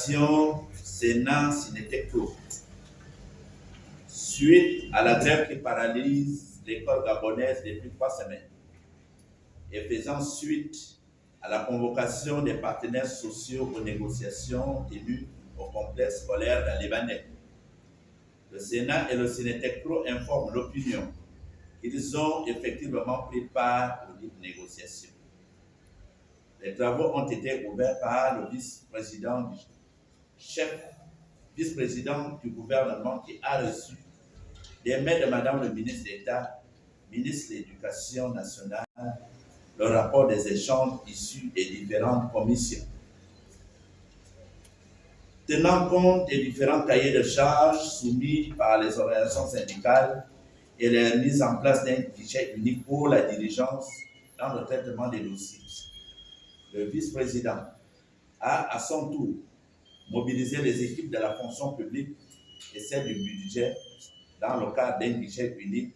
convocation Sénat-Sinetecro. Suite à la grève qui paralyse l'école gabonaise depuis 3 semaines et faisant suite à la convocation des partenaires sociaux aux négociations tenues au complexe scolaire d'un Libanais, le Sénat et le Sinetecro informent l'opinion qu'ils ont effectivement pris part aux négociations. Les travaux ont été ouverts par le vice-président du gouvernement qui a reçu des mains de Madame le ministre d'État, ministre de l'Éducation nationale, le rapport des échanges issus des différentes commissions. Tenant compte des différents cahiers de charges soumis par les organisations syndicales et la mise en place d'un guichet unique pour la diligence dans le traitement des dossiers, le vice-président a à son tour mobilisé les équipes de la fonction publique et celles du budget dans le cadre d'un guichet unique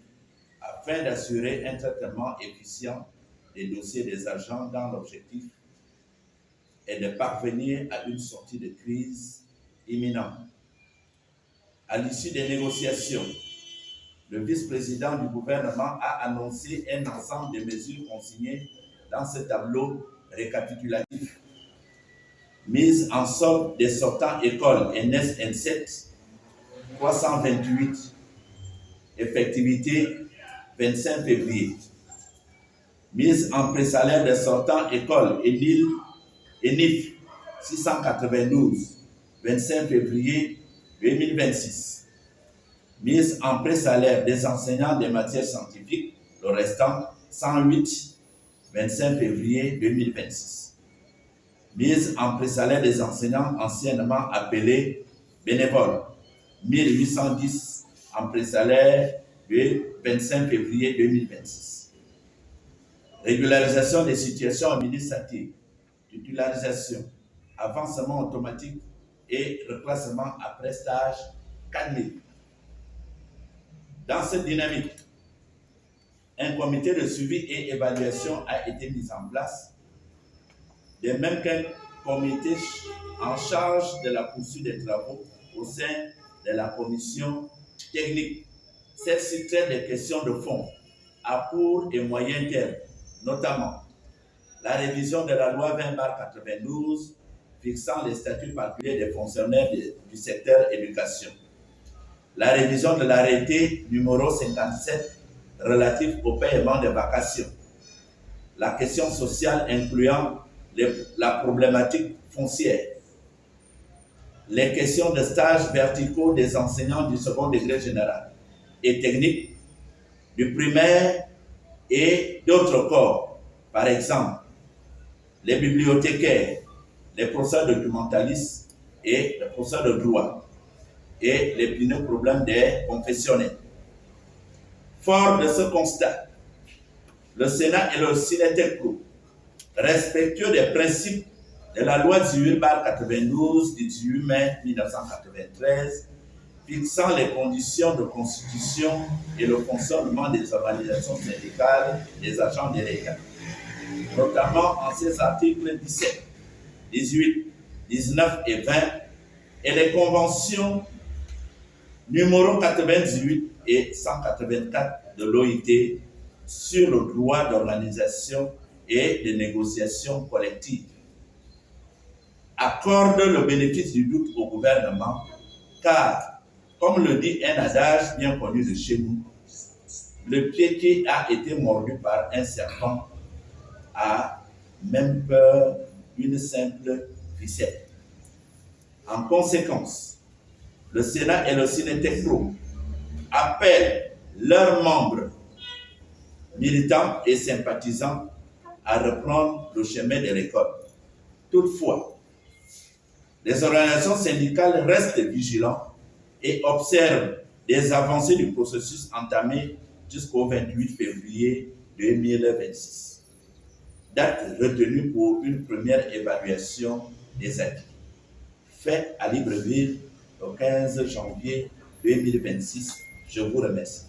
afin d'assurer un traitement efficient des dossiers des agents dans l'objectif est de parvenir à une sortie de crise imminente. À l'issue des négociations, le vice-président du gouvernement a annoncé un ensemble de mesures consignées dans ce tableau récapitulatif. Mise en solde des sortants écoles NS N7, 328, effectivité 25 février. Mise en pré-salaire des sortants écoles ENIF 692, 25 février 2026. Mise en pré-salaire des enseignants des matières scientifiques, le restant 108, 25 février 2026. Mise en pré-salaire des enseignants anciennement appelés bénévoles, 1810 en pré-salaire le 25 février 2026. Régularisation des situations administratives, titularisation, avancement automatique et reclassement après stage 4 000. Dans cette dynamique, un comité de suivi et évaluation a été mis en place, de même qu'un comité en charge de la poursuite des travaux au sein de la commission technique. Celle-ci traite des questions de fond à court et moyen terme, notamment la révision de la loi 20/92 fixant les statuts particuliers des fonctionnaires du secteur éducation, la révision de l'arrêté numéro 57 relatif au paiement des vacations, la question sociale incluant la problématique foncière, les questions de stages verticaux des enseignants du second degré général et technique, du primaire et d'autres corps, par exemple les bibliothécaires, les professeurs documentalistes et les professeurs de droit, et les l'épineux problème des confessionnels. Fort de ce constat, le Sénat et le Sinetecro, respectueux des principes de la loi 18/92 du 18 mai 1993, fixant les conditions de constitution et le fonctionnement des organisations syndicales des agents de l'État, notamment en ses articles 17, 18, 19 et 20, et les conventions numéro 98 et 184 de l'OIT sur le droit d'organisation et de négociation collective, accorde le bénéfice du doute au gouvernement, car, comme le dit un adage bien connu de chez nous, le pied qui a été mordu par un serpent a même peur d'une simple ficelle. En conséquence, le Sénat et le Sinetecro appellent leurs membres, militants et sympathisants à reprendre le chemin de l'école. Toutefois, les organisations syndicales restent vigilantes et observent des avancées du processus entamé jusqu'au 28 février 2026, date retenue pour une première évaluation des acquis, faite à Libreville le 15 janvier 2026. Je vous remercie.